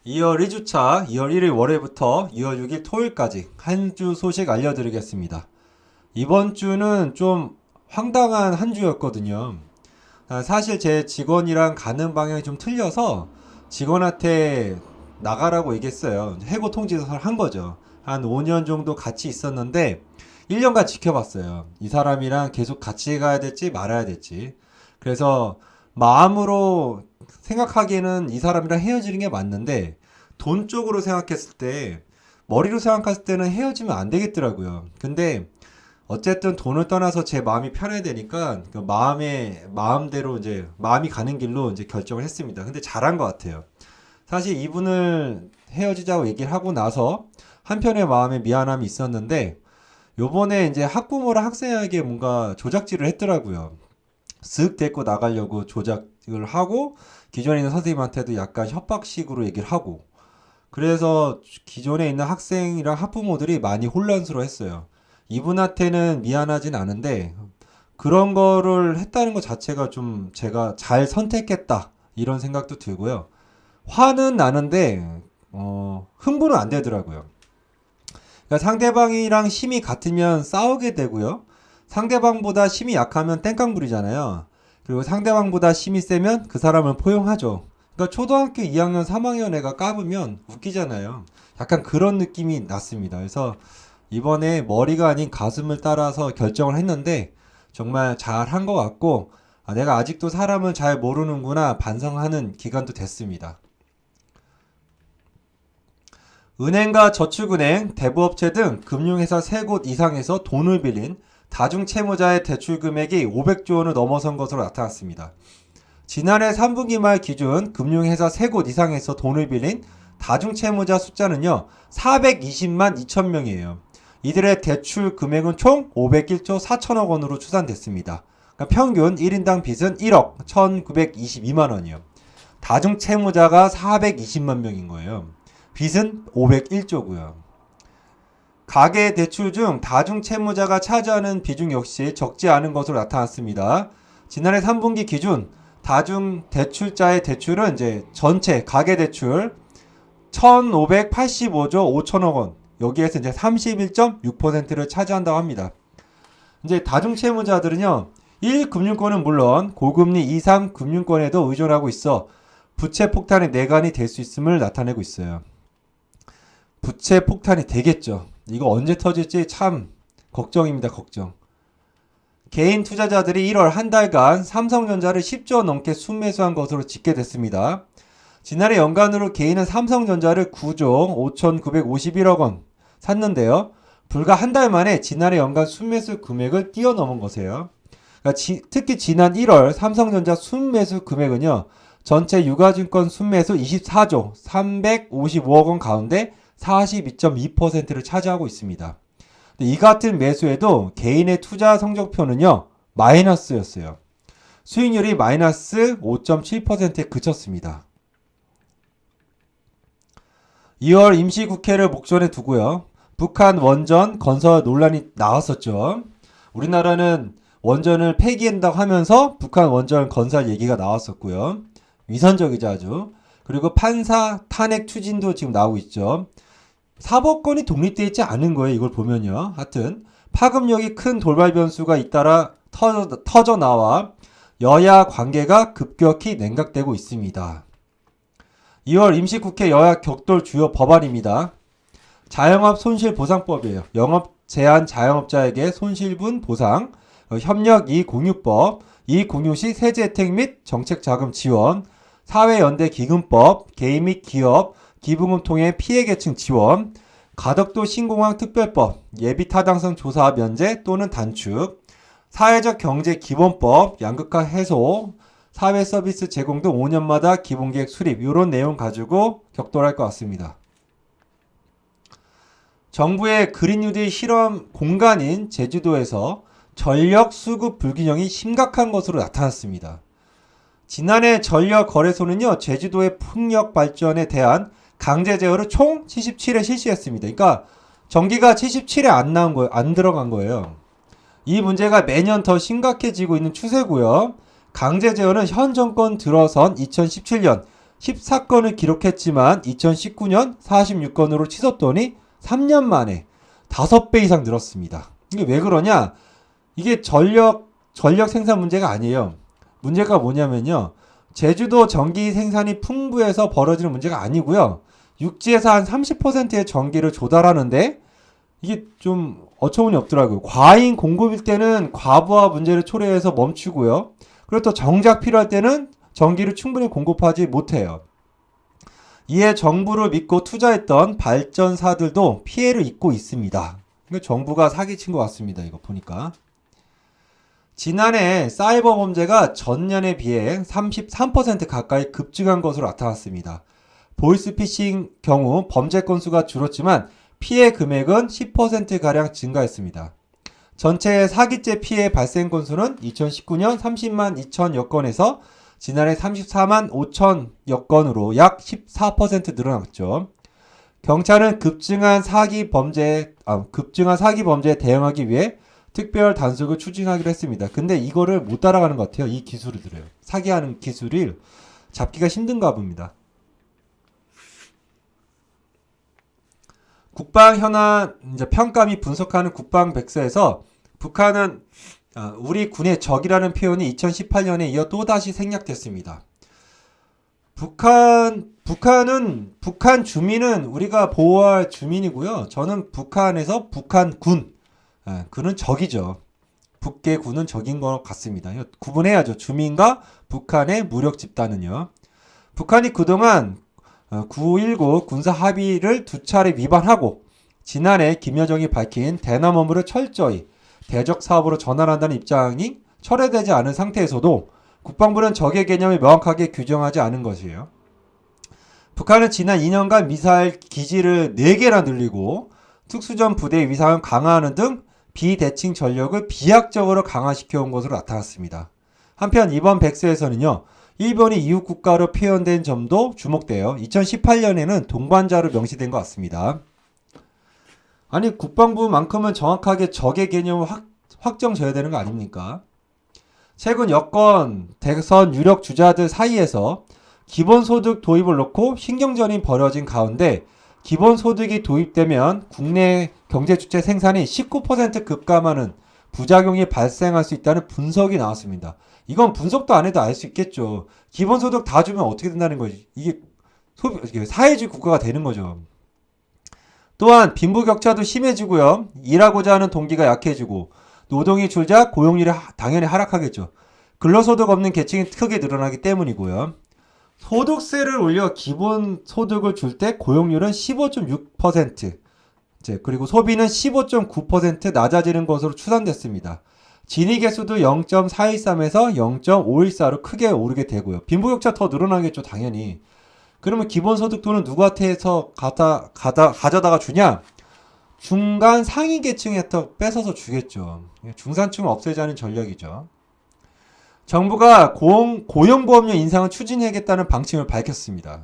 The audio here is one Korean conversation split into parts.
2월 2주차 2월 1일 월요일부터 2월 6일 토요일까지 한 주 소식 알려드리겠습니다. 이번 주는 좀 황당한 한 주였거든요. 사실 제 직원이랑 가는 방향이 좀 틀려서 직원한테 나가라고 얘기했어요. 해고 통지서를 한 거죠. 한 5년 정도 같이 있었는데 1년간 지켜봤어요. 이 사람이랑 계속 같이 가야 될지 말아야 될지. 그래서 마음으로 생각하기에는 이 사람이랑 헤어지는 게 맞는데 돈 쪽으로 생각했을 때 머리로 생각했을 때는 헤어지면 안 되겠더라고요. 근데 어쨌든 돈을 떠나서 제 마음이 편해야 되니까 그 마음대로 이제 마음이 가는 길로 이제 결정을 했습니다. 근데 잘한 것 같아요. 사실 이분을 헤어지자고 얘기를 하고 나서 한편의 마음에 미안함이 있었는데 요번에 이제 학부모랑 학생에게 뭔가 조작질을 했더라고요. 쓱 데리고 나가려고 조작을 하고 기존에 있는 선생님한테도 약간 협박식으로 얘기를 하고 그래서 기존에 있는 학생이랑 학부모들이 많이 혼란스러워 했어요. 이분한테는 미안하진 않은데 그런 거를 했다는 것 자체가 좀 제가 잘 선택했다 이런 생각도 들고요. 화는 나는데 흥분은 안 되더라고요. 그러니까 상대방이랑 힘이 같으면 싸우게 되고요. 상대방보다 힘이 약하면 땡깡 부리잖아요. 그리고 상대방보다 힘이 세면 그 사람을 포용하죠. 그러니까 초등학교 2학년, 3학년 애가 까부면 웃기잖아요. 약간 그런 느낌이 났습니다. 그래서 이번에 머리가 아닌 가슴을 따라서 결정을 했는데 정말 잘 한 것 같고 내가 아직도 사람을 잘 모르는구나 반성하는 기간도 됐습니다. 은행과 저축은행, 대부업체 등 금융회사 3곳 이상에서 돈을 빌린 다중채무자의 대출 금액이 500조 원을 넘어선 것으로 나타났습니다. 지난해 3분기 말 기준 금융회사 3곳 이상에서 돈을 빌린 다중채무자 숫자는요, 420만 2천 명이에요. 이들의 대출 금액은 총 501조 4천억 원으로 추산됐습니다. 그러니까 평균 1인당 빚은 1억 1,922만 원이요. 다중채무자가 420만 명인 거예요. 빚은 501조고요. 가계 대출 중 다중채무자가 차지하는 비중 역시 적지 않은 것으로 나타났습니다. 지난해 3분기 기준 다중대출자의 대출은 이제 전체 가계대출 1,585조 5천억 원. 여기에서 이제 31.6%를 차지한다고 합니다. 이제 다중채무자들은요, 1금융권은 물론 고금리 2, 3금융권에도 의존하고 있어 부채 폭탄의 내관이 될 수 있음을 나타내고 있어요. 부채 폭탄이 되겠죠. 이거 언제 터질지 참 걱정입니다. 걱정. 개인 투자자들이 1월 한 달간 삼성전자를 10조 넘게 순매수한 것으로 집계됐습니다. 지난해 연간으로 개인은 삼성전자를 9조 5,951억 원 샀는데요. 불과 한 달 만에 지난해 연간 순매수 금액을 뛰어넘은 것이에요. 그러니까 특히 지난 1월 삼성전자 순매수 금액은요. 전체 유가증권 순매수 24조 355억 원 가운데 42.2%를 차지하고 있습니다. 이 같은 매수에도 개인의 투자 성적표는요, 마이너스였어요. 수익률이 마이너스 5.7%에 그쳤습니다. 2월 임시국회를 목전에 두고요. 북한 원전 건설 논란이 나왔었죠. 우리나라는 원전을 폐기한다고 하면서 북한 원전 건설 얘기가 나왔었고요. 위선적이죠 아주. 그리고 판사 탄핵 추진도 지금 나오고 있죠. 사법권이 독립되어 있지 않은 거예요. 이걸 보면요. 하여튼 파급력이 큰 돌발 변수가 잇따라 터져 나와 여야 관계가 급격히 냉각되고 있습니다. 2월 임시국회 여야 격돌 주요 법안입니다. 자영업 손실보상법이에요. 영업 제한 자영업자에게 손실분 보상, 협력이익 공유법, 이익 공유 시 세제 혜택 및 정책자금 지원, 사회연대기금법, 개인 및 기업, 기부금 통해 피해계층 지원, 가덕도 신공항 특별법, 예비타당성 조사 면제 또는 단축, 사회적 경제 기본법, 양극화 해소, 사회 서비스 제공 등 5년마다 기본계획 수립 이런 내용 가지고 격돌할 것 같습니다. 정부의 그린 뉴딜 실험 공간인 제주도에서 전력 수급 불균형이 심각한 것으로 나타났습니다. 지난해 전력 거래소는요, 제주도의 풍력 발전에 대한 강제 제어를 총 77회 실시했습니다. 그러니까 전기가 77회 안 들어간 거예요. 이 문제가 매년 더 심각해지고 있는 추세고요. 강제 제어는 현 정권 들어선 2017년 14건을 기록했지만 2019년 46건으로 치솟더니 3년 만에 5배 이상 늘었습니다. 이게 왜 그러냐? 이게 전력 생산 문제가 아니에요. 문제가 뭐냐면요. 제주도 전기 생산이 풍부해서 벌어지는 문제가 아니고요. 육지에서 한 30%의 전기를 조달하는데 이게 좀 어처구니 없더라고요. 과잉 공급일 때는 과부하 문제를 초래해서 멈추고요. 그리고 또 정작 필요할 때는 전기를 충분히 공급하지 못해요. 이에 정부를 믿고 투자했던 발전사들도 피해를 입고 있습니다. 정부가 사기친 것 같습니다. 이거 보니까. 지난해 사이버 범죄가 전년에 비해 33% 가까이 급증한 것으로 나타났습니다. 보이스피싱 경우 범죄 건수가 줄었지만 피해 금액은 10%가량 증가했습니다. 전체 사기죄 피해 발생 건수는 2019년 30만 2천여 건에서 지난해 34만 5천여 건으로 약 14% 늘어났죠. 경찰은 급증한 사기 범죄에 대응하기 위해 특별 단속을 추진하기로 했습니다. 근데 이거를 못 따라가는 것 같아요. 이 기술들을요. 사기하는 기술을 잡기가 힘든가 봅니다. 국방 현안 평가 및 분석하는 국방백서에서 북한은 우리 군의 적이라는 표현이 2018년에 이어 또다시 생략됐습니다. 북한 주민은 우리가 보호할 주민이고요. 저는 북한에서 북한군, 그는 적이죠. 북계군은 적인 것 같습니다. 구분해야죠. 주민과 북한의 무력 집단은요. 북한이 그동안 9.19 군사 합의를 2차례 위반하고 지난해 김여정이 밝힌 대남 업무를 철저히 대적 사업으로 전환한다는 입장이 철회되지 않은 상태에서도 국방부는 적의 개념을 명확하게 규정하지 않은 것이에요. 북한은 지난 2년간 미사일 기지를 4개나 늘리고 특수전 부대의 위상을 강화하는 등 비대칭 전력을 비약적으로 강화시켜온 것으로 나타났습니다. 한편 이번 백서에서는요. 일본이 이웃 국가로 표현된 점도 주목돼요. 2018년에는 동반자로 명시된 것 같습니다. 아니 국방부만큼은 정확하게 적의 개념을 확정져야 되는 거 아닙니까? 최근 여권, 대선 유력 주자들 사이에서 기본소득 도입을 놓고 신경전이 벌어진 가운데 기본소득이 도입되면 국내 경제주체 생산이 19% 급감하는 부작용이 발생할 수 있다는 분석이 나왔습니다. 이건 분석도 안 해도 알 수 있겠죠. 기본소득 다 주면 어떻게 된다는 거지. 이게 사회주의 국가가 되는 거죠. 또한 빈부격차도 심해지고요. 일하고자 하는 동기가 약해지고 노동이 줄자 고용률이 당연히 하락하겠죠. 근로소득 없는 계층이 크게 늘어나기 때문이고요. 소득세를 올려 기본소득을 줄 때 고용률은 15.6%, 그리고 소비는 15.9% 낮아지는 것으로 추산됐습니다. 진위 개수도 0.413에서 0.514로 크게 오르게 되고요. 빈부격차 더 늘어나겠죠, 당연히. 그러면 기본소득 돈은 누구한테서 가져다가 주냐? 중간 상위 계층에서 뺏어서 주겠죠. 중산층을 없애자는 전략이죠. 정부가 고용보험료 인상을 추진하겠다는 방침을 밝혔습니다.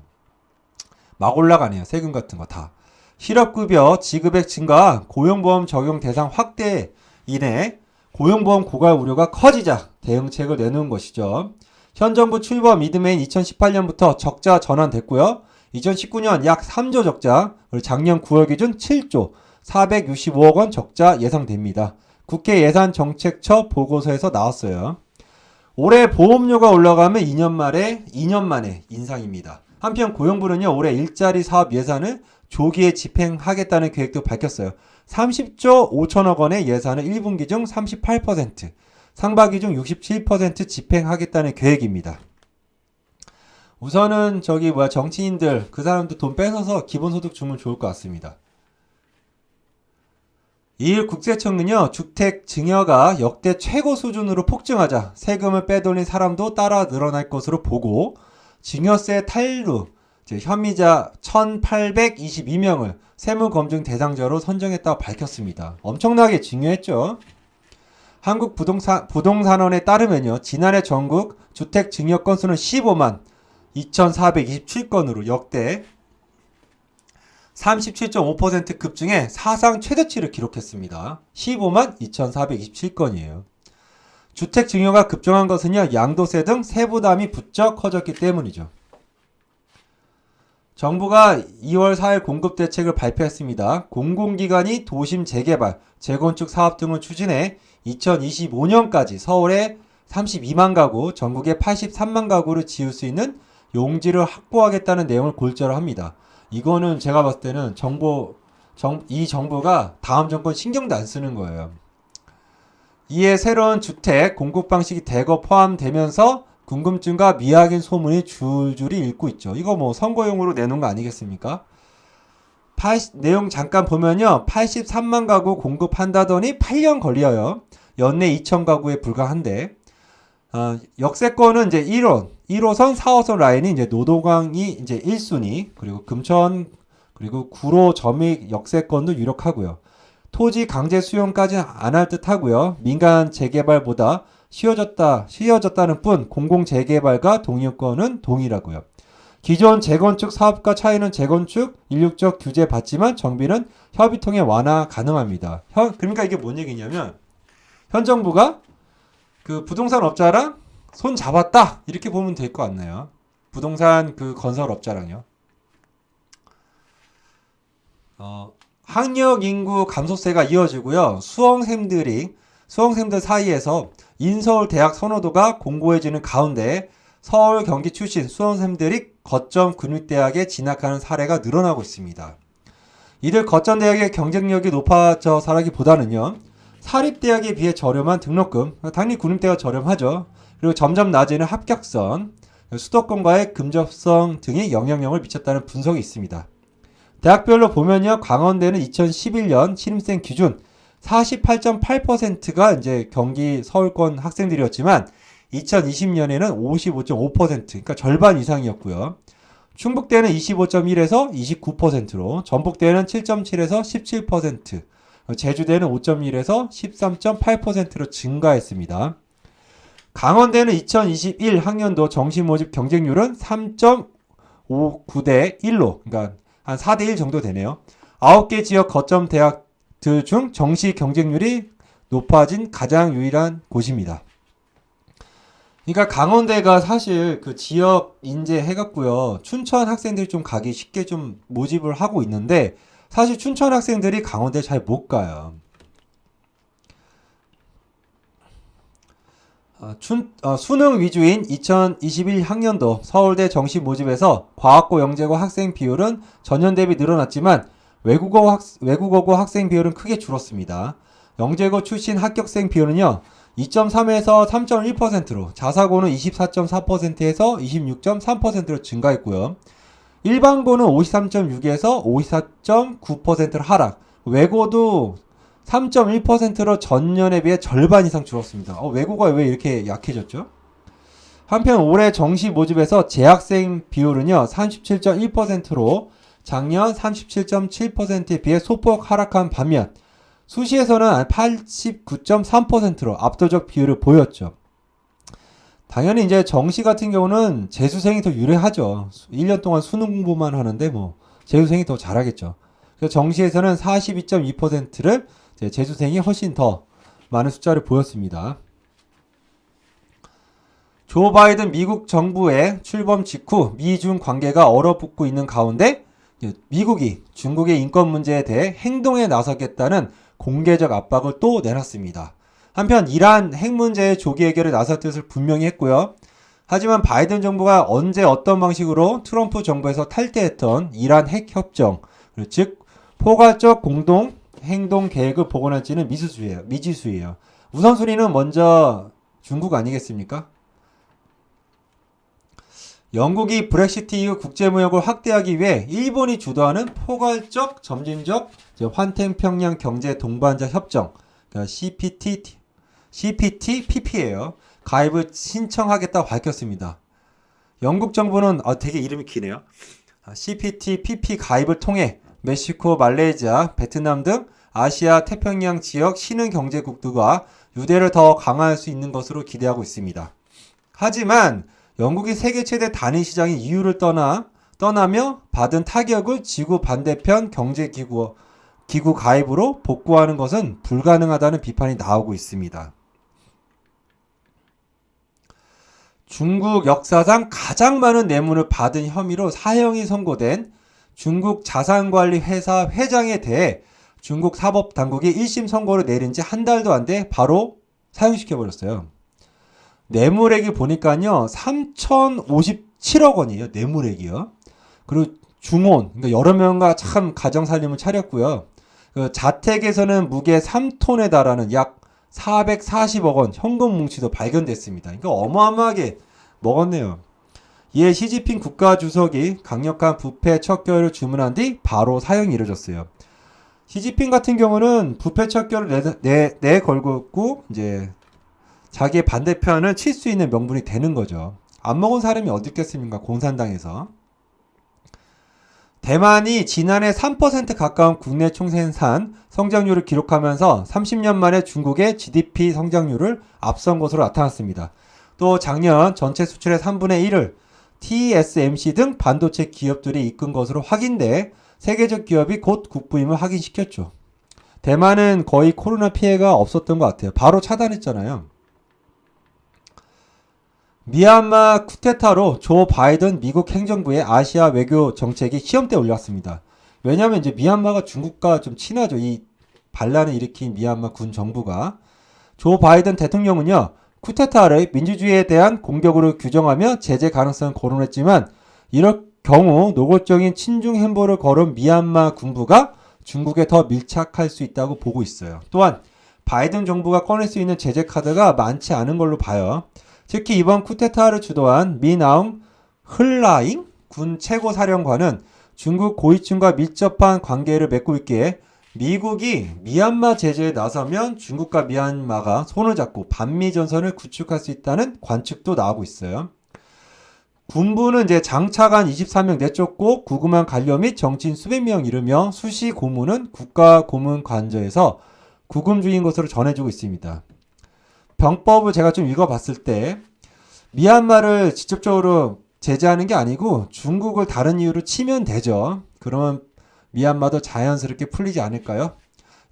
막 올라가네요. 세금 같은 거 다. 실업급여 지급액 증가, 고용보험 적용 대상 확대 이내 고용보험 고갈 우려가 커지자 대응책을 내놓은 것이죠. 현 정부 출범 이듬해인 2018년부터 적자 전환됐고요. 2019년 약 3조 적자, 작년 9월 기준 7조 465억 원 적자 예상됩니다. 국회 예산정책처 보고서에서 나왔어요. 올해 보험료가 올라가면 2년 만에 인상입니다. 한편 고용부는요, 올해 일자리 사업 예산을 조기에 집행하겠다는 계획도 밝혔어요. 30조 5천억 원의 예산을 1분기 중 38%, 상반기 중 67% 집행하겠다는 계획입니다. 우선은 정치인들 그 사람들 돈 뺏어서 기본소득 주면 좋을 것 같습니다. 이일 국세청은요, 주택 증여가 역대 최고 수준으로 폭증하자 세금을 빼돌린 사람도 따라 늘어날 것으로 보고 증여세 탈루 혐의자 1,822명을 세무검증 대상자로 선정했다고 밝혔습니다. 엄청나게 증여했죠. 한국 부동산원에 따르면요, 지난해 전국 주택 증여 건수는 15만 2,427건으로 역대 37.5% 급증해 사상 최대치를 기록했습니다. 15만 2,427건이에요. 주택 증여가 급증한 것은요, 양도세 등 세부담이 부쩍 커졌기 때문이죠. 정부가 2월 4일 공급대책을 발표했습니다. 공공기관이 도심 재개발, 재건축 사업 등을 추진해 2025년까지 서울에 32만 가구, 전국에 83만 가구를 지을 수 있는 용지를 확보하겠다는 내용을 골자로 합니다. 이거는 제가 봤을 때는 이 정부가 다음 정권 신경도 안 쓰는 거예요. 이에 새로운 주택 공급 방식이 대거 포함되면서 궁금증과 미확인 소문이 줄줄이 일고 있죠. 이거 뭐 선거용으로 내놓은 거 아니겠습니까? 내용 잠깐 보면요. 83만 가구 공급한다더니 8년 걸려요. 연내 2천 가구에 불과한데, 역세권은 이제 1호선, 4호선 라인이 이제 노도강이 이제 1순위, 그리고 금천, 그리고 구로, 점익 역세권도 유력하고요. 토지 강제 수용까지는 안 할 듯 하고요. 민간 재개발보다 쉬워졌다는 뿐 공공 재개발과 동의권은 동일하고요. 기존 재건축 사업과 차이는 재건축 인력적 규제 받지만 정비는 협의 통해 완화 가능합니다. 그러니까 이게 뭔 얘기냐면 현 정부가 그 부동산 업자랑 손 잡았다 이렇게 보면 될 것 같네요. 부동산 그 건설 업자랑요. 학력 인구 감소세가 이어지고요. 수험생들 사이에서 인서울 대학 선호도가 공고해지는 가운데 서울 경기 출신 수험생들이 거점 근육대학에 진학하는 사례가 늘어나고 있습니다. 이들 거점 대학의 경쟁력이 높아져서라기보다는요. 사립대학에 비해 저렴한 등록금, 당연히 군립대가 저렴하죠. 그리고 점점 낮아지는 합격선, 수도권과의 근접성 등이 영향력을 미쳤다는 분석이 있습니다. 대학별로 보면요. 강원대는 2011년 신입생 기준 48.8%가 이제 경기 서울권 학생들이었지만 2020년에는 55.5%, 그러니까 절반 이상이었고요. 충북대는 25.1에서 29%로, 전북대는 7.7에서 17%, 제주대는 5.1에서 13.8%로 증가했습니다. 강원대는 2021 학년도 정시 모집 경쟁률은 3.59대 1로, 그러니까 한 4대 1 정도 되네요. 9개 지역 거점 대학들 중 정시 경쟁률이 높아진 가장 유일한 곳입니다. 그러니까 강원대가 사실 그 지역 인재 해갖고요. 춘천 학생들이 좀 가기 쉽게 좀 모집을 하고 있는데 사실 춘천 학생들이 강원대 잘 못 가요. 수능 위주인 2021 학년도 서울대 정시 모집에서 과학고 영재고 학생 비율은 전년 대비 늘어났지만 외국어고 학생 비율은 크게 줄었습니다. 영재고 출신 합격생 비율은요. 2.3에서 3.1%로, 자사고는 24.4%에서 26.3%로 증가했고요. 일반고는 53.6에서 54.9%로 하락, 외고도 3.1%로 전년에 비해 절반 이상 줄었습니다. 외고가 왜 이렇게 약해졌죠? 한편 올해 정시 모집에서 재학생 비율은요. 37.1%로 작년 37.7%에 비해 소폭 하락한 반면 수시에서는 89.3%로 압도적 비율을 보였죠. 당연히 이제 정시 같은 경우는 재수생이 더 유리하죠. 1년 동안 수능 공부만 하는데 뭐 재수생이 더 잘하겠죠. 그래서 정시에서는 42.2%를 재수생이 훨씬 더 많은 숫자를 보였습니다. 조 바이든 미국 정부의 출범 직후 미중 관계가 얼어붙고 있는 가운데 미국이 중국의 인권 문제에 대해 행동에 나서겠다는 공개적 압박을 또 내놨습니다. 한편 이란 핵 문제의 조기 해결에 나설 뜻을 분명히 했고요. 하지만 바이든 정부가 언제 어떤 방식으로 트럼프 정부에서 탈퇴했던 이란 핵 협정, 즉 포괄적 공동 행동 계획을 복원할지는 미지수예요. 우선순위는 먼저 중국 아니겠습니까? 영국이 브렉시트 이후 국제무역을 확대하기 위해 일본이 주도하는 포괄적 점진적 환태평양 경제 동반자 협정, 그러니까 CPTPP예요. 가입을 신청하겠다고 밝혔습니다. 영국 정부는 되게 이름이 기네요. CPTPP 가입을 통해 멕시코, 말레이시아, 베트남 등 아시아 태평양 지역 신흥 경제국들과 유대를 더 강화할 수 있는 것으로 기대하고 있습니다. 하지만 영국이 세계 최대 단위 시장인 EU를 떠나며 받은 타격을 지구 반대편 경제기구 가입으로 복구하는 것은 불가능하다는 비판이 나오고 있습니다. 중국 역사상 가장 많은 뇌물을 받은 혐의로 사형이 선고된 중국 자산관리회사 회장에 대해 중국 사법당국이 1심 선고를 내린 지 한 달도 안 돼 바로 사형시켜버렸어요. 뇌물액이 보니까요 3,057억 원이에요. 뇌물액이요. 그리고 중혼, 그러니까 여러 명과 참 가정살림을 차렸고요. 그 자택에서는 무게 3톤에 달하는 약 440억 원 현금 뭉치도 발견됐습니다. 그러니까 어마어마하게 먹었네요. 이에 시진핑 국가주석이 강력한 부패 척결을 주문한 뒤 바로 사형이 이뤄졌어요. 시진핑 같은 경우는 부패 척결을 내걸고 이제 자기의 반대편을 칠 수 있는 명분이 되는 거죠. 안 먹은 사람이 어디 있겠습니까? 공산당에서. 대만이 지난해 3% 가까운 국내 총생산 성장률을 기록하면서 30년 만에 중국의 GDP 성장률을 앞선 것으로 나타났습니다. 또 작년 전체 수출의 3분의 1을 TSMC 등 반도체 기업들이 이끈 것으로 확인돼 세계적 기업이 곧 국부임을 확인시켰죠. 대만은 거의 코로나 피해가 없었던 것 같아요. 바로 차단했잖아요. 미얀마 쿠데타로 조 바이든 미국 행정부의 아시아 외교 정책이 시험대에 올랐습니다. 왜냐하면 이제 미얀마가 중국과 좀 친하죠. 이 반란을 일으킨 미얀마 군 정부가. 조 바이든 대통령은요, 쿠데타를 민주주의에 대한 공격으로 규정하며 제재 가능성을 거론했지만 이럴 경우 노골적인 친중 행보를 거론 미얀마 군부가 중국에 더 밀착할 수 있다고 보고 있어요. 또한 바이든 정부가 꺼낼 수 있는 제재 카드가 많지 않은 걸로 봐요. 특히 이번 쿠데타를 주도한 미나웅 흘라잉 군 최고사령관은 중국 고위층과 밀접한 관계를 맺고 있기에 미국이 미얀마 제재에 나서면 중국과 미얀마가 손을 잡고 반미 전선을 구축할 수 있다는 관측도 나오고 있어요. 군부는 이제 장차관 24명 내쫓고 구금한 관료 및 정치인 수백 명 이르며 수시 고문은 국가고문관저에서 구금 중인 것으로 전해지고 있습니다. 병법을 제가 좀 읽어봤을 때 미얀마를 직접적으로 제재하는 게 아니고 중국을 다른 이유로 치면 되죠. 그러면 미얀마도 자연스럽게 풀리지 않을까요?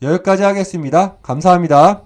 여기까지 하겠습니다. 감사합니다.